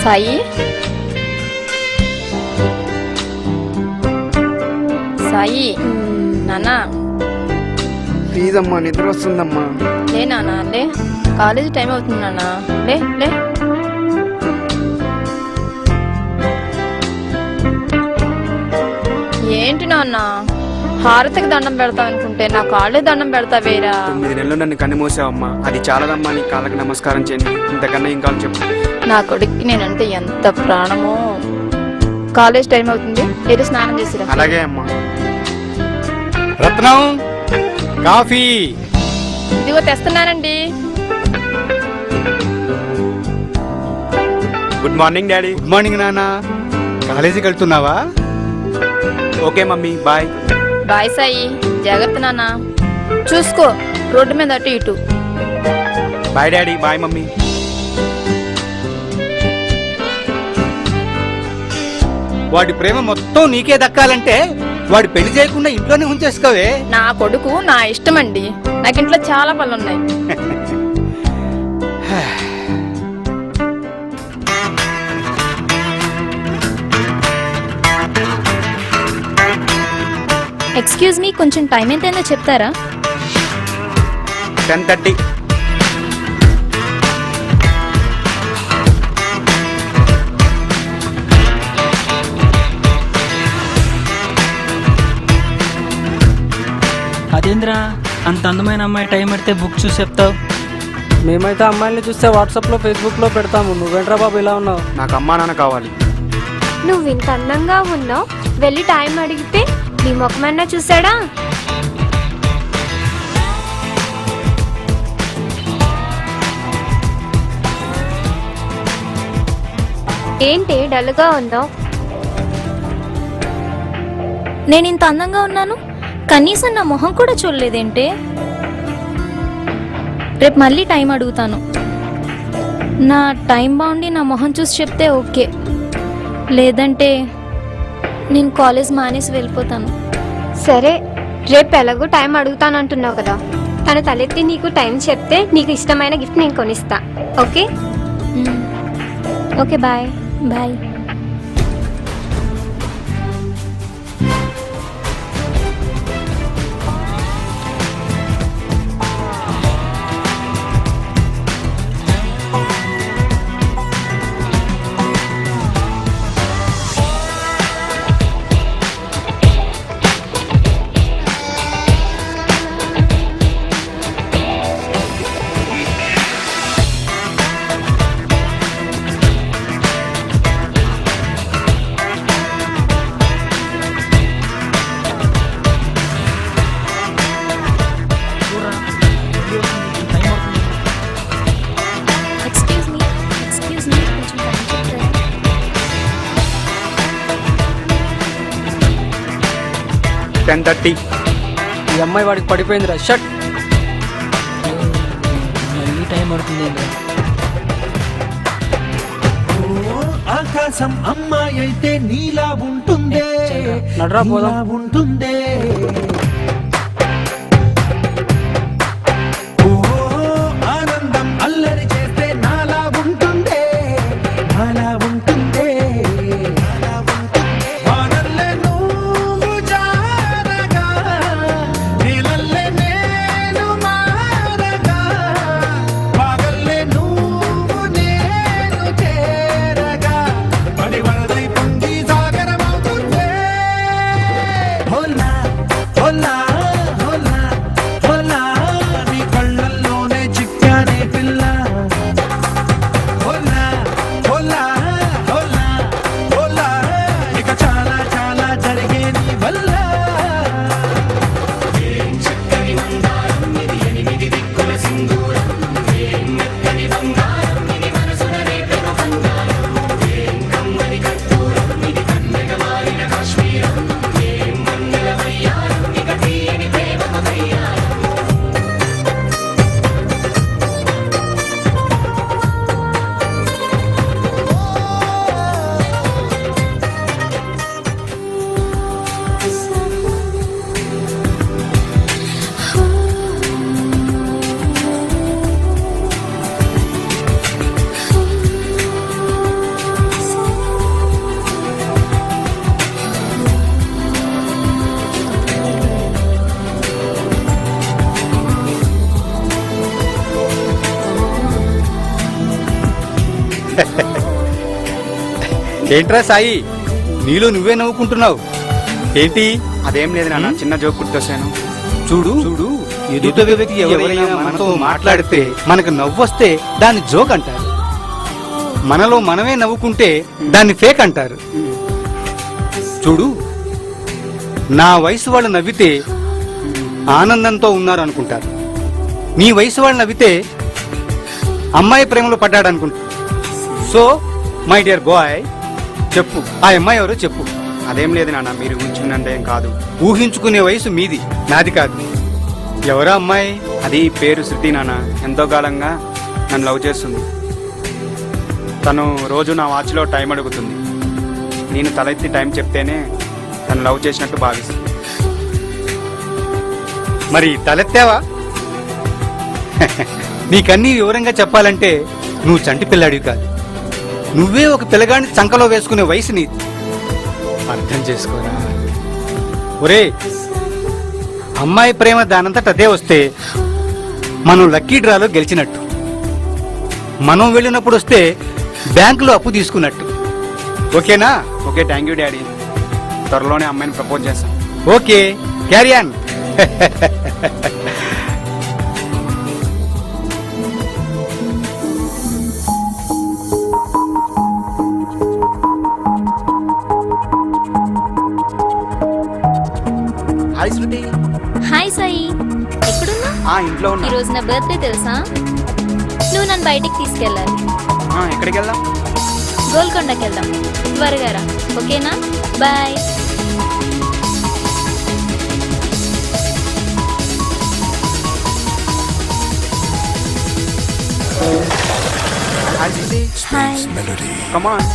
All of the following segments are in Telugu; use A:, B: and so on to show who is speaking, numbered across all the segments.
A: సాయి సాయి నానా
B: ప్లీజ్ అమ్మా, నిద్ర వస్తుందమ్మా.
A: లే నానా లే, కాలేజీ టైం అవుతుంది నానా, లే లే. ఏంటి నాన్న, హారతికి దండం పెడతావు అనుకుంటే నా కాళ్ళే దండం పెడతావేరా?
B: 9 నెలలు నన్ను కన్నుమూసావమ్మా, అది చాలదమ్మా నీ కాళ్ళకి నమస్కారం చేయండి. ఇంతకన్నా ఏం కావాలి చెప్పు.
A: నా కొడుక్కి నేనంటే ఎంత ప్రాణమో. కాలేజ్ టైం అవుతుంది, ఏదో స్నానం చేసిరా.
B: అలాగే అమ్మా.
C: రత్నం కాఫీ.
A: ఇదిగో తెస్తున్నానండి.
B: Good morning daddy.
C: Good morning నాన్న. కాలేజీకి వెళ్తున్నావా?
B: Okay mummy, bye.
A: Bye Sai, జాగ్రత్త నాన్న, చూసుకో రోడ్డు మీద అటు ఇటు.
B: Bye daddy. Bye mummy.
C: వాడి ప్రేమ మొత్తం నీకే దక్కాలంటే వాడి పెళ్లి చేయకుండా ఇంట్లోనే ఉంచేసుకోవే.
A: నా కొడుకు నా ఇష్టం అండి, నాకు ఇంట్లో చాలా పనులు ఉన్నాయి.
D: ఎక్స్క్యూజ్ మీ, కొంచెం టైం ఎంతైనా చెప్తారా?
B: 10:30.
E: అదేంద్రా, అంత అందమైన అమ్మాయి టైం పెడితే బుక్ చూసి చెప్తావు?
F: మేమైతే అమ్మాయిని చూస్తే వాట్సాప్లో ఫేస్బుక్లో పెడతాము. నువ్వేంట్రా బాబు ఇలా ఉన్నావు?
B: నాకు అమ్మా నాన్న కావాలి.
G: నువ్వు ఇంత అందంగా ఉన్నావు, వెళ్ళి టైం అడిగితే నీ ముఖమన్నా చూసాడా? ఏంటి డల్గా ఉన్నావు?
D: నేను ఇంత అందంగా ఉన్నాను, కనీసం నా మొహం కూడా చూడలేదేంటే? రేపు మళ్ళీ టైం అడుగుతాను. నా టైం బాగుండి నా మొహం చూసి చెప్తే ఓకే, లేదంటే నేను కాలేజ్ మానేసి వెళ్ళిపోతాను.
G: సరే, రేపు ఎలాగో టైం అడుగుతానంటున్నావు కదా, తను తలెత్తి నీకు టైం చెప్తే నీకు ఇష్టమైన గిఫ్ట్ నేను కొనిస్తా. Okay?
D: Okay, bye bye. Excuse me, కొంచెం టైం చెప్తారా?
B: 10:30.
F: ఈ అమ్మాయి వాడికి పడిపోయిందిరా. షట్.
E: మళ్ళీ టైం పడుతుంది.
H: ఆకాశం అమ్మాయి అయితే నీలా ఉంటుందే,
F: నడరా పోదాం.
H: ఉంటుందే. ఆనందం అల్లరి చేస్తే నాలా ఉంటుందే, నాలా ఉంటుందే. వానల్లే నువ్వు జారగా, నీలల్లే నేను మారగా, వాగల్లే నువ్వు నేను చేరగా, పడి వరదై పొంగి సాగరమవుతుందే. హోలా
C: ఏంట్రా సాయి, నీలో నువ్వే నవ్వుకుంటున్నావు ఏంటి?
B: అదేం లేదు నాన్న, చిన్న జోక్ గుర్తొచ్చాను.
C: చూడు చూడు, ఎదుటి వ్యక్తి ఎవరైనా మనతో మాట్లాడితే మనకు నవ్వొస్తే దాన్ని జోక్ అంటారు, మనలో మనమే నవ్వుకుంటే దాన్ని ఫేక్ అంటారు. చూడు, నా వయసు వాళ్ళు నవ్వితే ఆనందంతో ఉన్నారు అనుకుంటారు, నీ వయసు వాళ్ళు నవ్వితే అమ్మాయి ప్రేమలో పడ్డాడు అనుకుంటారు. సో మై డియర్ బాయ్, చెప్పు ఆ అమ్మాయి ఎవరో చెప్పు.
B: అదేం లేదు నాన్న, మీరు ఊహించుకున్నంత ఏం కాదు.
C: ఊహించుకునే వయసు మీది, నాది కాదు. ఎవరా అమ్మాయి?
B: అది పేరు శృతి నాన్న. ఎంతో కాలంగా నన్ను లవ్ చేస్తుంది. తను రోజు నా వాచ్లో టైం అడుగుతుంది. నేను తలెత్తి టైం చెప్తేనే తను లవ్ చేసినట్టు భావిస్తుంది.
C: మరి తలెత్తావా? నీకన్నీ వివరంగా చెప్పాలంటే నువ్వు చంటి పిల్లాడివి కాదు, నువ్వే ఒక పిల్లగాడిని చంకలో వేసుకునే వయసు నీది. అర్థం చేసుకోరా ఒరే. అమ్మాయి ప్రేమ దానంతట అదే వస్తే మనం లక్కీ డ్రాలో గెలిచినట్టు, మనం వెళ్ళినప్పుడు వస్తే బ్యాంకులో అప్పు తీసుకున్నట్టు. ఓకేనా?
B: Okay, thank you daddy. త్వరలోనే అమ్మాయిని ప్రపోజ్ చేస్తాను.
C: Okay, carry on.
B: Hi Shruti.
D: Hi Sai, ఎక్కడున్నా?
B: ఇంట్లో ఉన్నా.
D: ఈరోజు నా బర్త్డే తెలుసా? నువ్వు నన్ను బయటికి తీసుకెళ్ళాలి.
B: ఎక్కడికి వెళ్దాం?
D: గోల్కొండకి వెళ్దాం, త్వరగా రా. ఓకేనా? Bye.
B: Hi Shruti.
D: Hi.
B: Come on.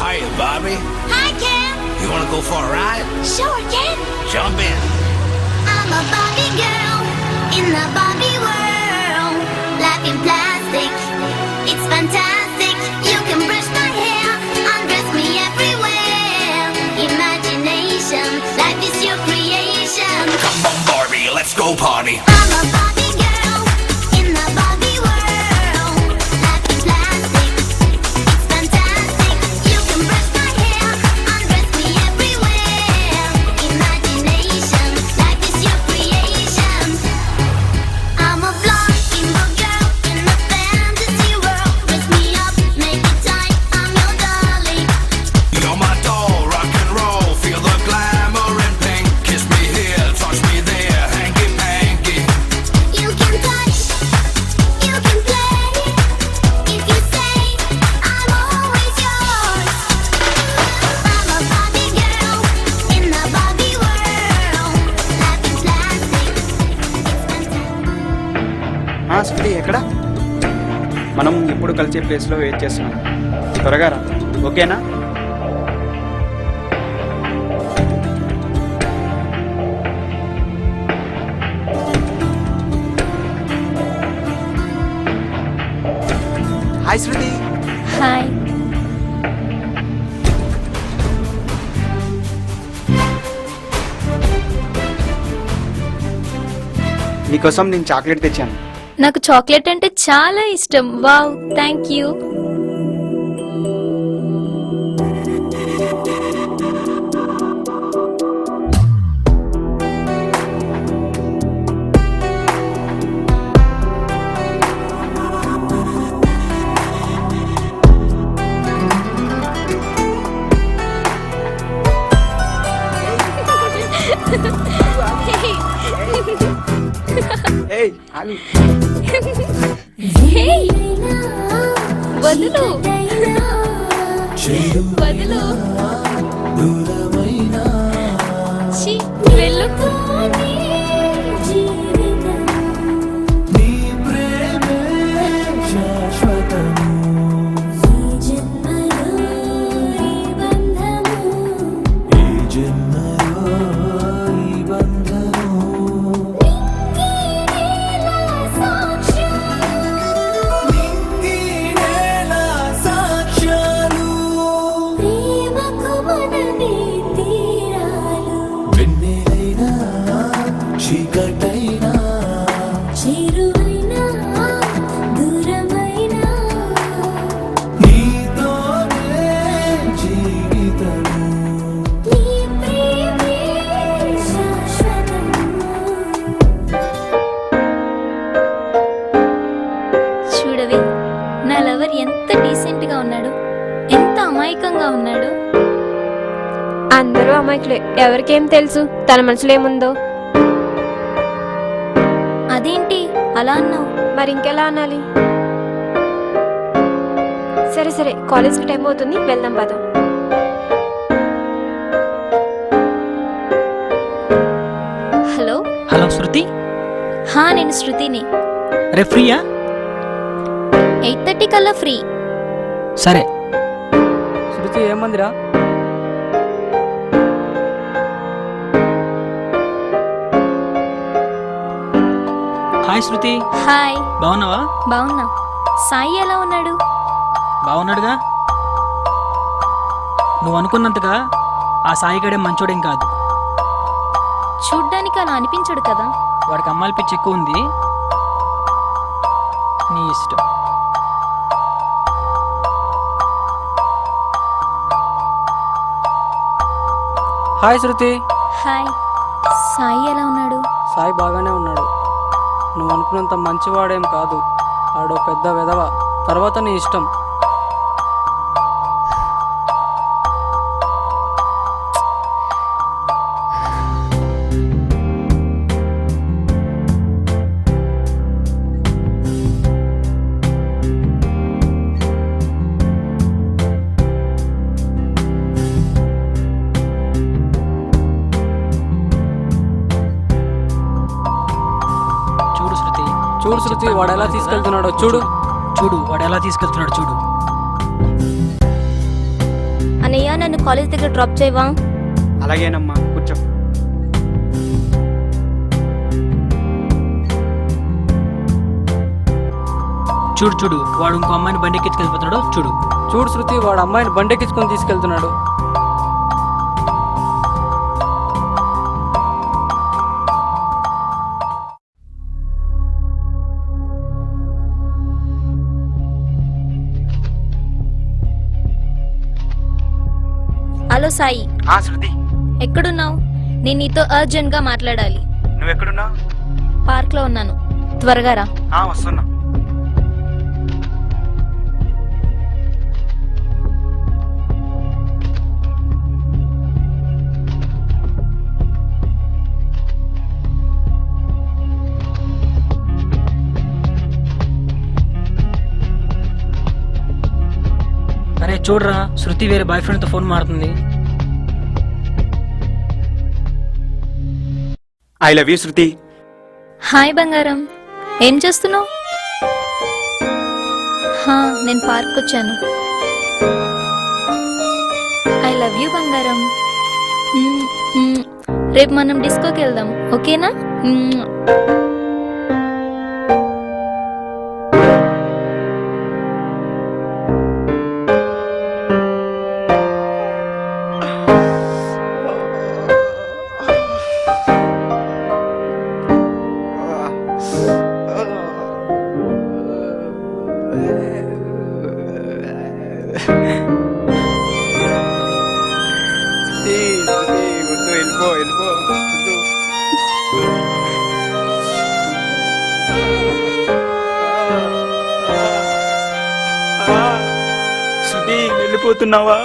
H: Hi, Bobby.
I: Hi, Ken.
H: You want to go for a ride?
I: Sure, Ken.
H: Jump in.
I: I'm a Barbie girl in the Barbie world. Life in plastic, it's fantastic. You can brush my hair, undress me everywhere. Imagination, life is your creation.
H: Come on, Barbie, let's go party.
I: I'm a Barbie girl in the Barbie world. Life in plastic, it's fantastic. You can brush my hair, undress me everywhere. Imagination, life is your creation. I'm a blonde emo girl in a fantasy world. Dress me up, make it tight, I'm your darling.
H: You're my doll, rock and roll. Feel the glamour and pink. Kiss me here, touch me there. Hanky panky.
I: You can touch, you can play. If you say, I'm always yours. I'm a Barbie girl in the Barbie world. Life is plastic, it's fantastic.
B: శృతి ఎక్కడ? మనం ఇప్పుడు కలిసే ప్లేస్లో వెయిట్ చేస్తున్నాం. త్వరగా రా, ఓకేనా? హాయ్ శృతి.
D: హాయ్.
B: నీకోసం నేను చాక్లెట్ తెచ్చాను.
D: నాకు చాక్లెట్ అంటే చాలా ఇష్టం. Wow, thank you.
B: ఏయ్, ఆగు.
D: హే, వదులు వదులు. ఛీ, వెళ్ళు.
H: చీకటైనా
G: అందరూ అమాయకులే, ఎవరికేం తెలుసు తన మనసులో ఏముందో.
D: అదేంటి అలా అన్నావు?
G: మరి ఇంకెలా అనాలి? సరే సరే, కాలేజ్కి టైం అవుతుంది, వెళ్దాం పద.
D: హలో.
E: హలో శృతి,
D: నేను శృతిని.
E: రే ఫ్రీయా?
D: 8:30 కల్లా ఫ్రీ.
E: సరే.
F: శృతి ఏమందిరా?
E: Hi Shruti,
D: hi.
E: బాగున్నావా?
D: బాగున్నా. సాయి ఎలా ఉన్నాడు?
E: బాగున్నాడుగా. నువ్వు అనుకున్నంతగా ఆ సాయిగడే మంచోడేం కాదు.
D: చూడ్డానికి అలా అనిపించడు కదా.
E: వాడికి అమ్మాయిల పిచ్చి ఎక్కువ ఉంది. నీ ఇష్టం.
F: హాయ్ శృతి.
D: హాయ్. సాయి ఎలా ఉన్నాడు?
F: సాయి బాగానే ఉన్నాడు. నువ్వు అనుకున్నంత మంచివాడేం కాదు. ఆడో పెద్ద వెధవ. తర్వాత నీ ఇష్టం.
E: చూడు శృతి,
F: చూడు శృతి, వాడు ఎలా తీసుకెళ్తున్నాడో చూడు.
E: చూడు వాడు ఎలా తీసుకెళ్తున్నాడు చూడు.
D: అన్నయ్య, నన్ను కాలేజ్ దగ్గర డ్రాప్ చేయవా?
B: అలాగేనమ్మా, కూర్చో.
E: చూడు చూడు వాడు ఇంకో అమ్మాయిని బండి ఎక్కించుకెళ్ళిపోతున్నాడు చూడు.
F: చూడు శృతి, వాడు అమ్మాయిని బండెక్కించుకొని తీసుకెళ్తున్నాడు.
D: హలో సాయి,
B: శృతి,
D: ఎక్కడున్నావు? నేను నీతో అర్జెంట్ గా మాట్లాడాలి.
B: నువ్వెక్కడున్నావు?
D: పార్క్ లో ఉన్నాను, త్వరగా రా.
B: వస్తున్నా.
E: అరే చూడరా, శృతి వేరే బాయ్ ఫ్రెండ్ తో ఫోన్ మారుతుంది.
B: I love you Shruti.
D: Hi బంగారం, ఏం చేస్తున్నావు? నేను పార్క్ వచ్చాను. ఐ లవ్ యూ బంగారం. రేపు మనం డిస్కోకి వెళ్దాం, ఓకేనా?
B: వెళ్ళిపో వెళ్ళిపో. శృతి, వెళ్ళిపోతున్నావా?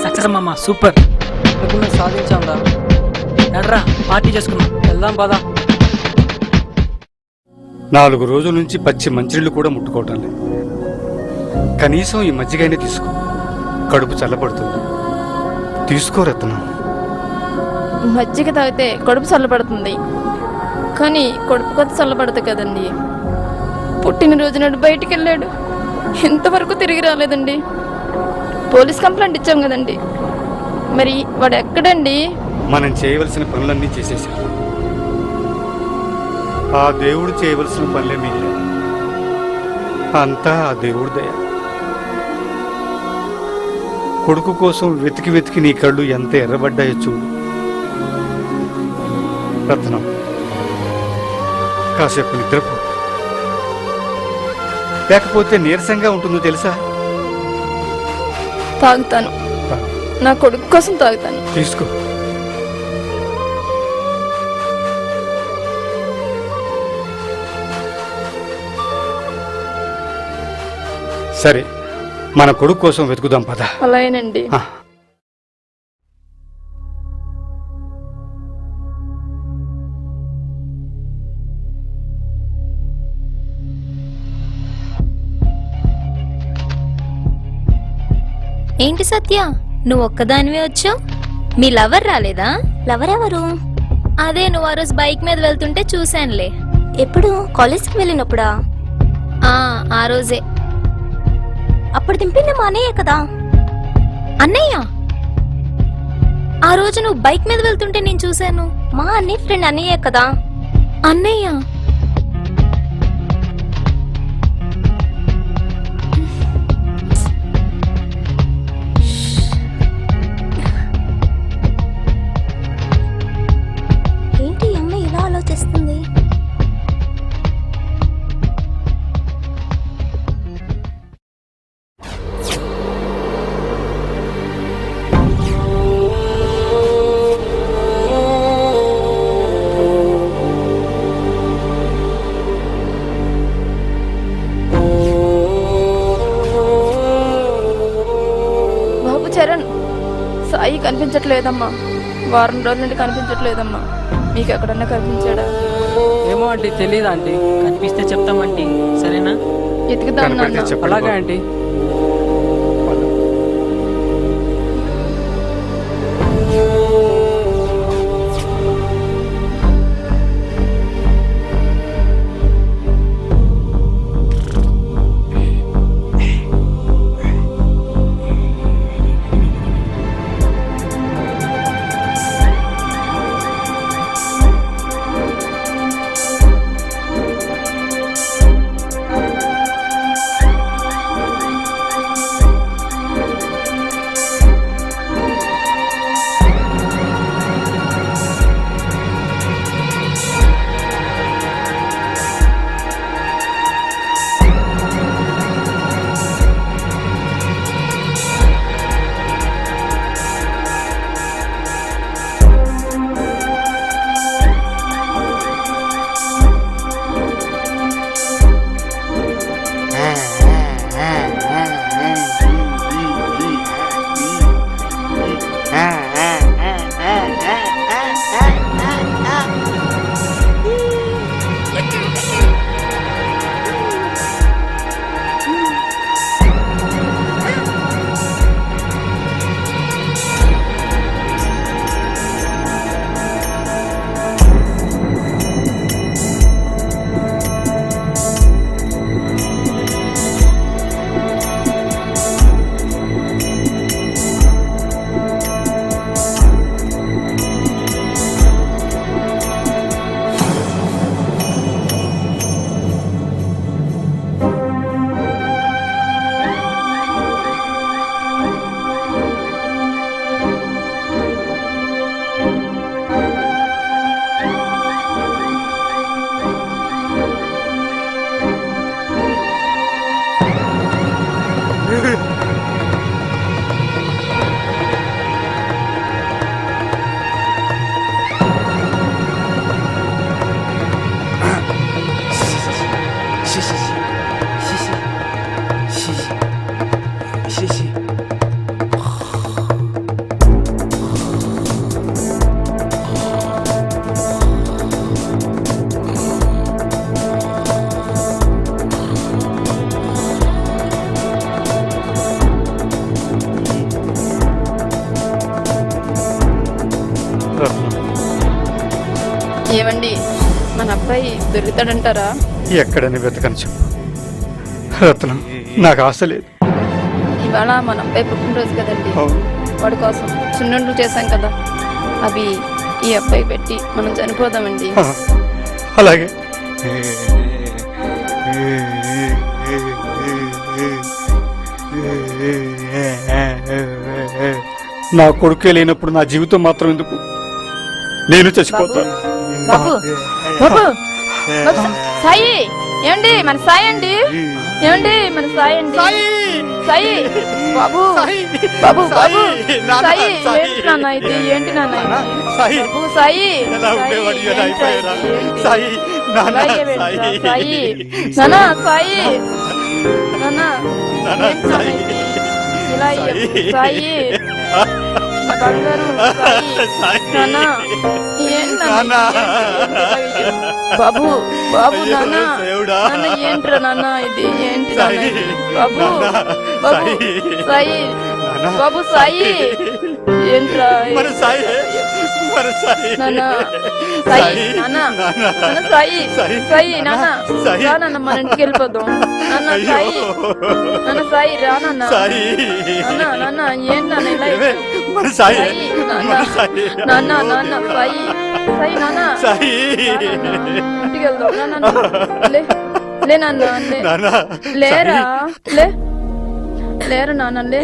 E: సక్సెస్ అమ్మమ్మ, సూపర్.
F: అనుకున్న సాధించాం రా.
E: నడరా, పార్టీ చేసుకుందాం.
F: వెళ్దాం పదా.
C: 4 రోజుల నుంచి పచ్చి మంచినీళ్ళు కూడా ముట్టుకోవటం లేదు. కనీసం ఈ మజ్జిగైనా తీసుకో, కడుపు చల్లబడుతుంది. తీసుకో రత్నం.
A: మజ్జిగ తాగితే కడుపు చల్లబడుతుంది, కానీ కడుపు కొత్త చల్లబడదు కదండి. పుట్టినరోజు నాడు బయటికి వెళ్ళాడు, ఇంతవరకు తిరిగి రాలేదండి. పోలీస్ కంప్లైంట్ ఇచ్చాం కదండి, మరి వాడు ఎక్కడండి?
C: మనం చేయవలసిన పనులన్నీ చేసేసాం. ఆ దేవుడు చేయవలసిన పనులే మిగిలి అంతా ఆ దేవుడి దయ. కొడుకు కోసం వెతికి వెతికి నీ కళ్ళు ఎంత ఎర్రబడ్డాయో చూడు. రత్నం, కాసేపు నిద్రపో, లేకపోతే నీరసంగా ఉంటుందో తెలుసా?
A: తాగుతాను, నా కొడుకు కోసం తాగుతాను.
C: తీసుకో. సరే, మన కొడుకు కోసం వెతుకుదాం పద.
A: అలాగేనండి.
C: ఆ.
D: ఏంటి సత్య, నువ్వు ఒక్కదానివే వచ్చావు? మీ లవర్ రాలేదా? లవర్ ఎవరు? అదే నువ్వు ఆ రోజు బైక్ మీద వెళ్తుంటే చూశానులే. ఎప్పుడు? కాలేజ్కి వెళ్ళినప్పుడా? ఆ రోజే. అప్పుడు దింపింది మా అన్నయ్య కదా. అన్నయ్య? ఆ రోజు నువ్వు బైక్ మీద వెళ్తుంటే నేను చూశాను. మా అన్నయ్య ఫ్రెండ్ అన్నయ్య కదా. అన్నయ్య? ఏంటి అమ్మ ఇలా ఆలోచిస్తుంది?
A: బాబు చరణ్, సాయి కనిపించట్లేదమ్మా. వారం రోజుల నుండి కనిపించట్లేదమ్మా. మీకు ఎక్కడన్నా కనిపించాడా?
F: ఏమో ఆంటీ, తెలియదు ఆంటీ.
E: కనిపిస్తే చెప్తామంటీ, సరేనా?
A: ఎతుకుదాం
C: కనపడితే
A: నాన్న.
C: చెప్పండి
F: అలాగే
C: బాబు.
F: ఆంటీ.
A: ఏమండి, మన అబ్బాయి దొరుకుతాడంటారా?
C: ఎక్కడని వెతకని చెప్పు రత్నం, నాకు ఆశ లేదు.
A: ఇవాళ మన అబ్బాయి పుట్టినరోజు కదండి.
C: అవును.
A: వాడి కోసం సున్నుండ్లు చేశాం కదా, అవి ఈ అబ్బాయి పెట్టి మనం చనిపోదామండి.
C: అలాగే నా కొడుకే లేనప్పుడు నా జీవితం మాత్రం ఎందుకు? నేను చచ్చిపోతాను.
A: బాబు బాబు బాబు, సాయి ఏమండి మన సాయి అండి, ఏమండి మన సాయి అండి, సాయి బాబు బాబు బాబు సాయి, ఏంటి నాన్న ఇది, ఏంటి నాన్న ఇది? బాబు సాయి, సాయి నాన్న సాయి, నాన్న సాయి, నాన్న ఏంటి నాన్న ఇది? ఇలా సాయి నా బంగారు సాయి, నాన్న ఏంటి నాన్న ఇది? బాబు బాబు నాన్న, నాన్న ఏంట్రా నాన్న ఇది, ఏంటి నాన్న ఇది? బాబు బాబు సాయి, బాబు సాయి, ఏంట్రా నాన్న సాయి, నాన్న నాన్న సాయి, సాయి నాన్న రా నాన్న, మన ఇంటికి వెళ్ళిపోదాం నాన్న, సాయి నాన్న, సాయి రా నాన్న, నాన్న నాన్న ఏంటి నాన్న ఇలా అయిపోయావు? సాయి నాన్న, నాన్న నాన్న సాయి, సాయి నాన్న ఇంటికి వెళ్దాం నాన్న, లే లే నాన్న, లేరా లేరా నాన్న, లే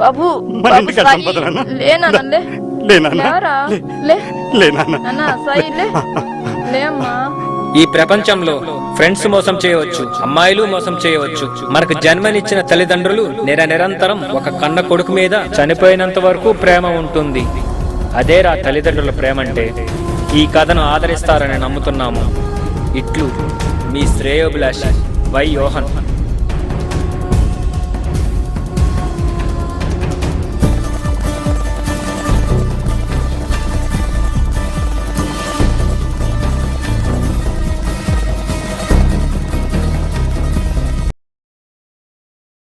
A: బాబు బాబు సాయి, లే నాన్న, లేరా లే నాన్న, సాయి లే అమ్మా.
J: ఈ ప్రపంచంలో ఫ్రెండ్స్ మోసం చేయవచ్చు, అమ్మాయిలు మోసం చేయవచ్చు. మనకు జన్మనిచ్చిన తల్లిదండ్రులు నిరంతరం ఒక కన్న కొడుకు మీద చనిపోయినంత వరకు ప్రేమ ఉంటుంది. అదేరా తల్లిదండ్రుల ప్రేమ అంటే. ఈ కథను ఆదరిస్తారని నమ్ముతున్నాము. ఇట్లు మీ శ్రేయోభిలాషి వై యోహన్.